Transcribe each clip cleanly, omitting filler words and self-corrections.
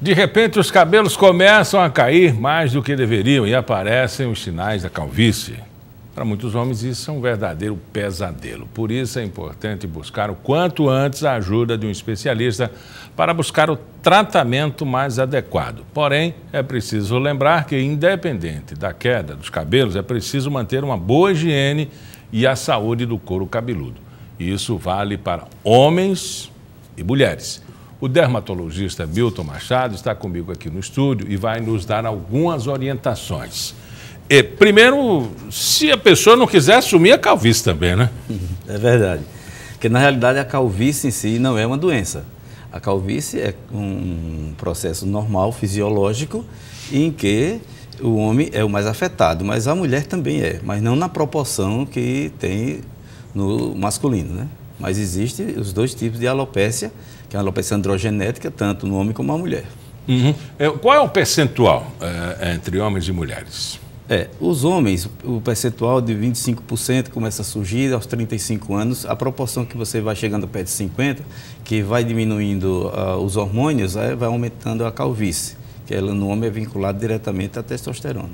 De repente, os cabelos começam a cair mais do que deveriam e aparecem os sinais da calvície. Para muitos homens, isso é um verdadeiro pesadelo. Por isso, é importante buscar o quanto antes a ajuda de um especialista para buscar o tratamento mais adequado. Porém, é preciso lembrar que, independente da queda dos cabelos, é preciso manter uma boa higiene e a saúde do couro cabeludo. Isso vale para homens e mulheres. O dermatologista Milton Machado está comigo aqui no estúdio e vai nos dar algumas orientações. Primeiro, se a pessoa não quiser assumir a calvície também, né? É verdade. Porque, na realidade, a calvície em si não é uma doença. A calvície é um processo normal, fisiológico, em que o homem é o mais afetado, mas a mulher também é, mas não na proporção que tem no masculino, né? Mas existem os dois tipos de alopécia, que é a alopécia androgenética, tanto no homem como na mulher. Uhum. Qual é o percentual entre homens e mulheres? Os homens, o percentual de 25% começa a surgir aos 35 anos, a proporção que você vai chegando perto de 50, que vai diminuindo os hormônios, vai aumentando a calvície, que ela no homem é vinculada diretamente à testosterona.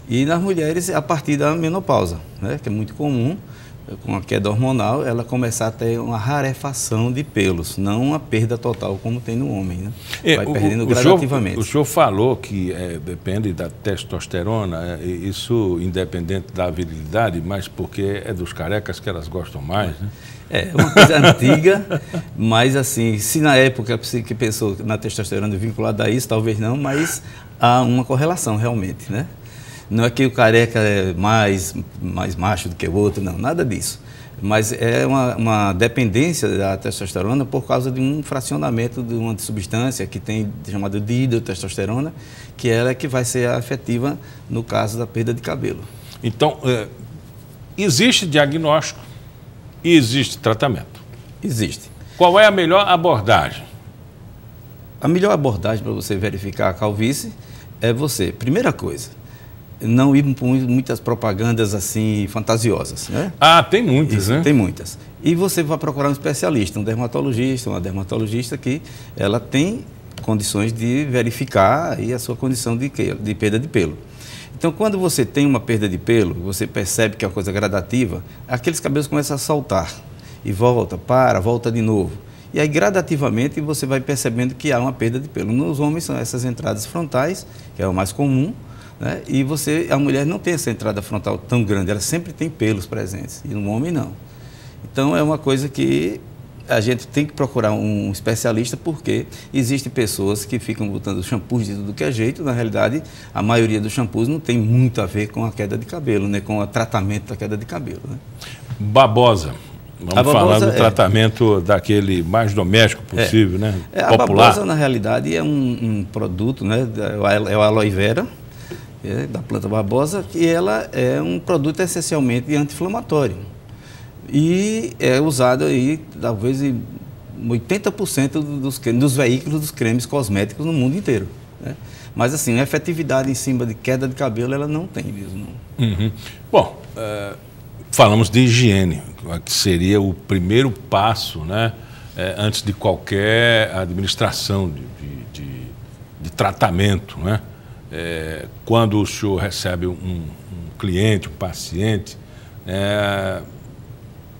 E nas mulheres, a partir da menopausa, né, que é muito comum, com a queda hormonal, ela começar a ter uma rarefação de pelos, não uma perda total como tem no homem, né? Vai perdendo gradativamente. O senhor falou que depende da testosterona, isso independente da virilidade, mas porque é dos carecas que elas gostam mais, né? É uma coisa antiga, mas assim, se na época que pensou na testosterona vinculada a isso, talvez não, mas há uma correlação realmente, né? Não é que o careca é mais macho do que o outro, não, nada disso. Mas é uma dependência da testosterona por causa de um fracionamento de uma substância que tem chamada de hidrotestosterona, que ela é que vai ser efetiva no caso da perda de cabelo. Então, existe diagnóstico e existe tratamento? Existe. Qual é a melhor abordagem? A melhor abordagem para você verificar a calvície é você, primeira coisa, não ir por muitas propagandas assim fantasiosas, né? Ah, tem muitas, isso, né? Tem muitas. E você vai procurar um especialista, um dermatologista, uma dermatologista que ela tem condições de verificar aí a sua condição de perda de pelo. Então, quando você tem uma perda de pelo, você percebe que é uma coisa gradativa, aqueles cabelos começam a saltar e volta de novo. E aí, gradativamente, você vai percebendo que há uma perda de pelo. Nos homens são essas entradas frontais, que é o mais comum, né? E a mulher não tem essa entrada frontal tão grande, ela sempre tem pelos presentes, e no homem não. Então é uma coisa que a gente tem que procurar um especialista, porque existem pessoas que ficam botando shampoos de tudo que é jeito, na realidade a maioria dos shampoos não tem muito a ver com a queda de cabelo, né? Com o tratamento da queda de cabelo, né? Babosa. Vamos falar do tratamento daquele mais doméstico possível, né? A babosa, na realidade, é um produto, né? É o aloe vera, da planta babosa, que ela é um produto essencialmente anti-inflamatório e é usado aí talvez em 80% dos veículos dos cremes cosméticos no mundo inteiro, né? Mas assim, a efetividade em cima de queda de cabelo ela não tem mesmo. Uhum. Bom, falamos de higiene, que seria o primeiro passo, né? Antes de qualquer administração de tratamento, né? Quando o senhor recebe um cliente, um paciente,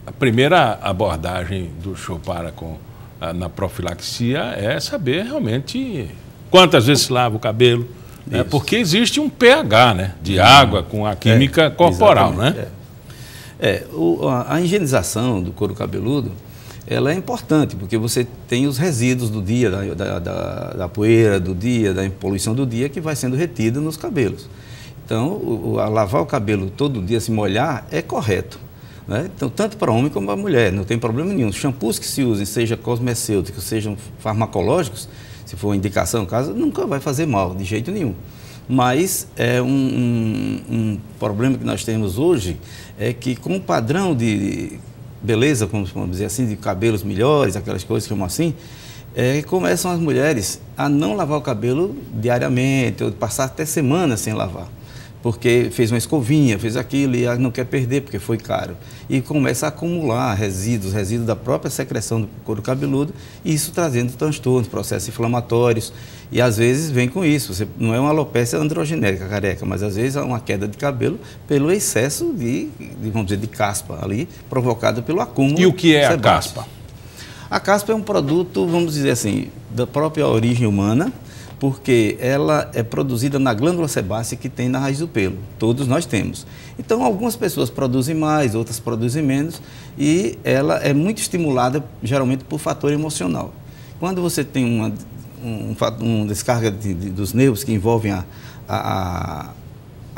a primeira abordagem do senhor na profilaxia é saber realmente quantas vezes se lava o cabelo, né? Porque existe um pH, né, de água com a química corporal, né? A higienização do couro cabeludo, ela é importante, porque você tem os resíduos do dia, da poeira do dia, da poluição do dia, que vai sendo retida nos cabelos. Então, lavar o cabelo todo dia, se molhar, é correto, né? Então, tanto para homem como para mulher, não tem problema nenhum. Os shampoos que se usem, seja cosmecêuticos, sejam farmacológicos, se for indicação no caso, nunca vai fazer mal, de jeito nenhum. Mas um problema que nós temos hoje é que, com o padrão de beleza, vamos dizer assim, de cabelos melhores, aquelas coisas como assim, começam as mulheres a não lavar o cabelo diariamente, ou passar até semanas sem lavar. porque fez uma escovinha, fez aquilo e não quer perder porque foi caro. E começa a acumular resíduos da própria secreção do couro cabeludo, e isso trazendo transtornos, processos inflamatórios. E às vezes vem com isso, você, não é uma alopecia androgenética careca, mas às vezes é uma queda de cabelo pelo excesso vamos dizer, de caspa ali, provocado pelo acúmulo. E o que é a sebáceo. caspa? A caspa é um produto, vamos dizer assim, da própria origem humana, porque ela é produzida na glândula sebácea que tem na raiz do pelo. Todos nós temos. Então, algumas pessoas produzem mais, outras produzem menos, e ela é muito estimulada, geralmente, por fator emocional. Quando você tem uma descarga dos nervos que envolvem a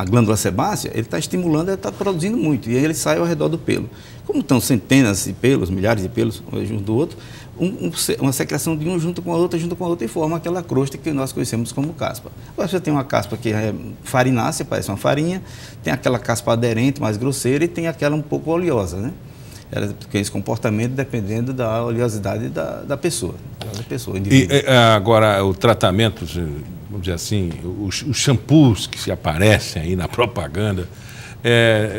glândula sebácea, ele está estimulando, ele está produzindo muito, e aí ele sai ao redor do pelo. Como estão centenas de pelos, milhares de pelos, um junto do outro, uma secreção de um junto com a outra, e forma aquela crosta que nós conhecemos como caspa. Agora você tem uma caspa que é farinácea, parece uma farinha, tem aquela caspa aderente, mais grosseira, e tem aquela um pouco oleosa, né? Ela tem esse comportamento dependendo da oleosidade da pessoa. E agora, o tratamento, vamos dizer assim, os shampoos que se aparecem aí na propaganda,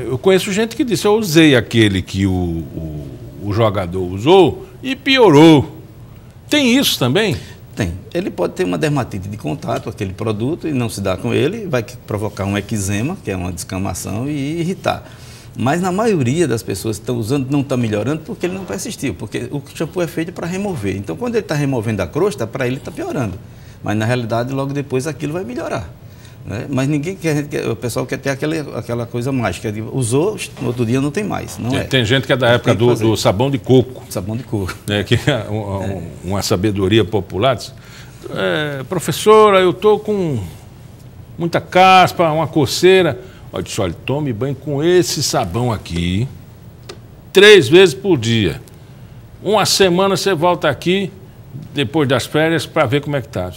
eu conheço gente que disse, eu usei aquele que o jogador usou e piorou. Tem isso também? Tem. Ele pode ter uma dermatite de contato com aquele produto e não se dá com ele, vai provocar um eczema, que é uma descamação, e irritar. Mas na maioria das pessoas que estão usando não está melhorando porque ele não persistiu, porque o shampoo é feito para remover. Então, quando ele está removendo a crosta, para ele está piorando. Mas, na realidade, logo depois aquilo vai melhorar. Né? Mas ninguém quer, o pessoal quer ter aquela coisa mágica de usou, no outro dia não tem mais. Não é. Tem gente que é da época do sabão de coco. Sabão de coco. Que é uma sabedoria popular. Diz, professora, eu estou com muita caspa, uma coceira. Olha, tome banho com esse sabão aqui 3 vezes por dia. Uma semana você volta aqui, depois das férias, para ver como é que está.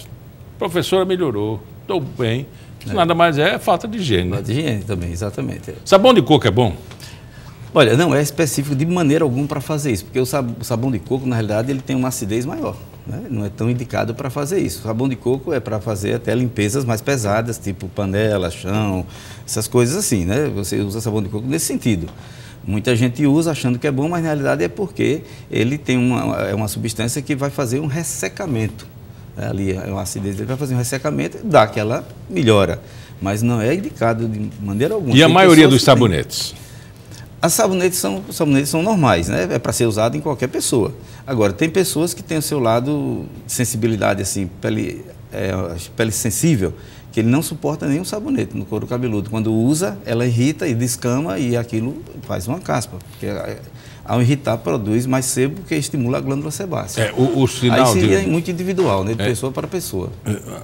Professora, melhorou, estou bem. Nada mais é falta de higiene. Falta de higiene também, exatamente. Sabão de coco é bom? Olha, não é específico de maneira alguma para fazer isso, porque o sabão de coco, na realidade, ele tem uma acidez maior. Né? Não é tão indicado para fazer isso. O sabão de coco é para fazer até limpezas mais pesadas, tipo panela, chão, essas coisas assim, né? Você usa sabão de coco nesse sentido. Muita gente usa achando que é bom, mas na realidade é porque ele tem uma substância que vai fazer um ressecamento. Ali é uma acidez, ele vai fazer um ressecamento e dá aquela melhora. Mas não é indicado de maneira alguma. E a maioria dos sabonetes? As sabonetes são normais, né? É para ser usado em qualquer pessoa. Agora, tem pessoas que têm o seu lado de sensibilidade, assim, pele sensível, que ele não suporta nenhum sabonete no couro cabeludo. Quando usa, ela irrita e descama e aquilo faz uma caspa. Porque ao irritar, produz mais sebo, que estimula a glândula sebácea. O sinal aí seria muito individual, né? De pessoa para pessoa.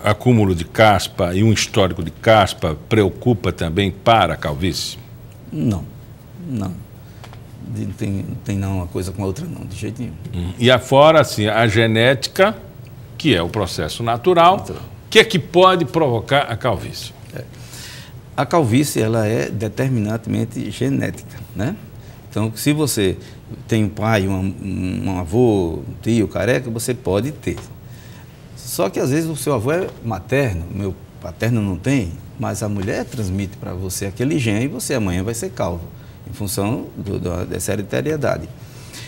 Acúmulo de caspa e um histórico de caspa preocupa também para a calvície? Não. Não tem não uma coisa com a outra, não, de jeito nenhum. E afora, assim, a genética, que é o processo natural, o que é que pode provocar a calvície? A calvície, ela é determinantemente genética, né? Então, se você tem um pai, um avô, um tio careca, você pode ter. Só que, às vezes, o seu avô é materno, o meu paterno não tem, mas a mulher transmite para você aquele gene e você amanhã vai ser calvo, em função dessa hereditariedade.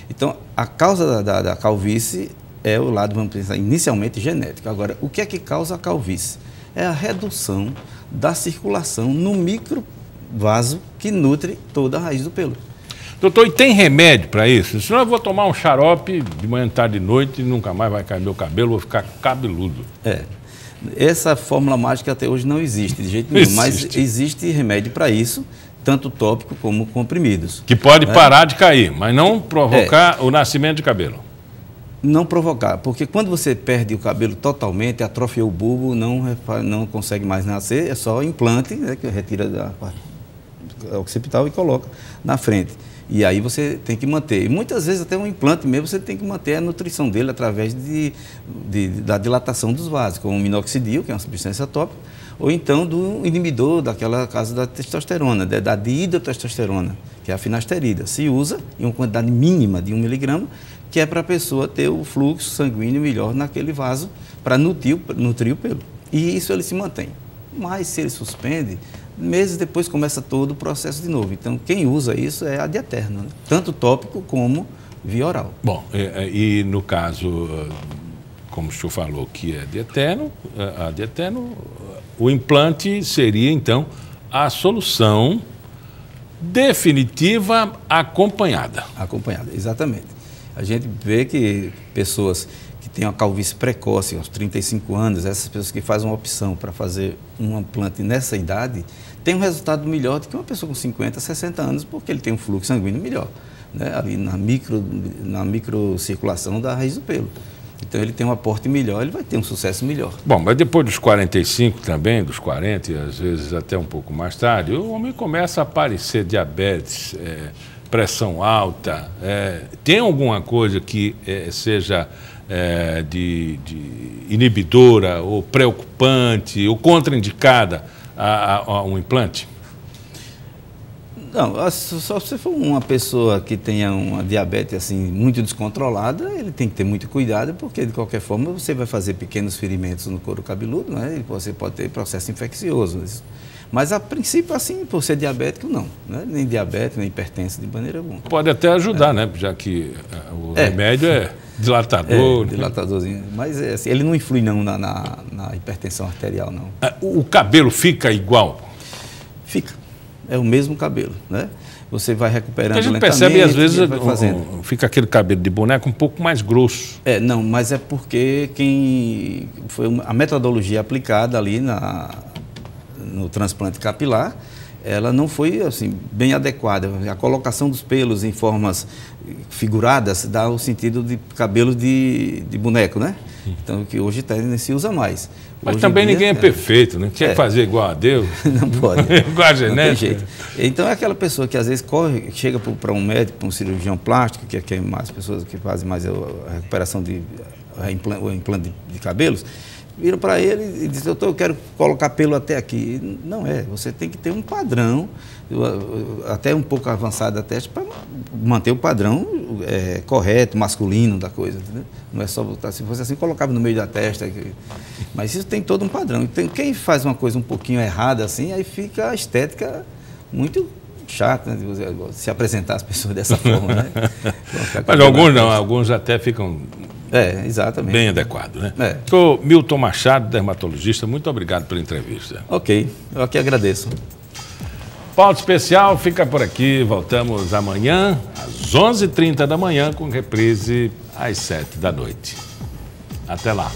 Então, a causa da calvície é o lado, vamos pensar, inicialmente genético. Agora, o que é que causa a calvície? É a redução da circulação no microvaso que nutre toda a raiz do pelo. Doutor, e tem remédio para isso? Senão eu vou tomar um xarope de manhã, tarde e noite e nunca mais vai cair meu cabelo, vou ficar cabeludo. Essa fórmula mágica até hoje não existe de jeito nenhum, mas existe remédio para isso, tanto tópico como comprimidos. Que pode parar de cair, mas não provocar o nascimento de cabelo. Não provocar, porque quando você perde o cabelo totalmente, atrofia o bulbo, não consegue mais nascer, é só implante, né, que retira da parte occipital e coloca na frente. E aí você tem que manter. E muitas vezes até um implante mesmo você tem que manter a nutrição dele através da dilatação dos vasos, como o minoxidil, que é uma substância tópica, ou então do inibidor daquela casa da testosterona, da dihidrotestosterona, que é a finasterida. Se usa em uma quantidade mínima de 1 miligrama, que é para a pessoa ter o fluxo sanguíneo melhor naquele vaso para nutrir o pelo. E isso ele se mantém. Mas se ele suspende, meses depois começa todo o processo de novo. Então, quem usa isso é ad eterno, né? Tanto tópico como via oral. Bom, e no caso, como o senhor falou que é ad eterno, o implante seria, então, a solução definitiva acompanhada. Acompanhada, exatamente. A gente vê que pessoas que têm uma calvície precoce, aos 35 anos, essas pessoas que fazem uma opção para fazer um implante nessa idade, têm um resultado melhor do que uma pessoa com 50, 60 anos, porque ele tem um fluxo sanguíneo melhor, né? Ali na microcirculação da raiz do pelo. Então ele tem um aporte melhor, ele vai ter um sucesso melhor. Bom, mas depois dos 45 também, dos 40 e às vezes até um pouco mais tarde, o homem começa a aparecer diabetes, pressão alta. Tem alguma coisa que seja de inibidora ou preocupante ou contraindicada a um implante? Não, só se for uma pessoa que tenha uma diabetes assim, muito descontrolada, ele tem que ter muito cuidado, porque de qualquer forma você vai fazer pequenos ferimentos no couro cabeludo, né? E você pode ter processo infeccioso. Mas a princípio, assim, por ser diabético, não, né? Nem diabetes, nem hipertenso de maneira alguma. Pode até ajudar, né? Já que o remédio é dilatador. Dilatadorzinho. Mas assim, ele não influi não na hipertensão arterial, não. O cabelo fica igual? Fica. É o mesmo cabelo, né? Você vai recuperando lentamente. A gente percebe, às vezes, fica aquele cabelo de boneco um pouco mais grosso. Não, mas é porque foi a metodologia aplicada ali no transplante capilar, ela não foi assim bem adequada. A colocação dos pelos em formas figuradas dá o sentido de cabelo de boneco, né? Então, que hoje nem se usa mais. Mas hoje também ninguém é perfeito, né? Tinha que fazer igual a Deus. Não pode. Igual a genética. Não tem jeito. Então, é aquela pessoa que às vezes chega para um médico, para um cirurgião plástico, que é mais pessoas que fazem mais a recuperação o implante de cabelos, viram para ele e dizem, doutor, eu quero colocar pelo até aqui. Não é, você tem que ter um padrão, até um pouco avançado da testa, para manter o padrão correto, masculino da coisa, entendeu? Não é só botar, se fosse assim, colocava no meio da testa. Mas isso tem todo um padrão. Então, quem faz uma coisa um pouquinho errada assim, aí fica a estética muito chata, né? Se apresentar as pessoas dessa forma, né? Mas alguns não, alguns até ficam exatamente. Bem adequado, né? Sou Milton Machado, dermatologista, muito obrigado pela entrevista. Ok, eu aqui agradeço. Pauta especial fica por aqui, voltamos amanhã às 11h30 da manhã com reprise às 7 da noite. Até lá.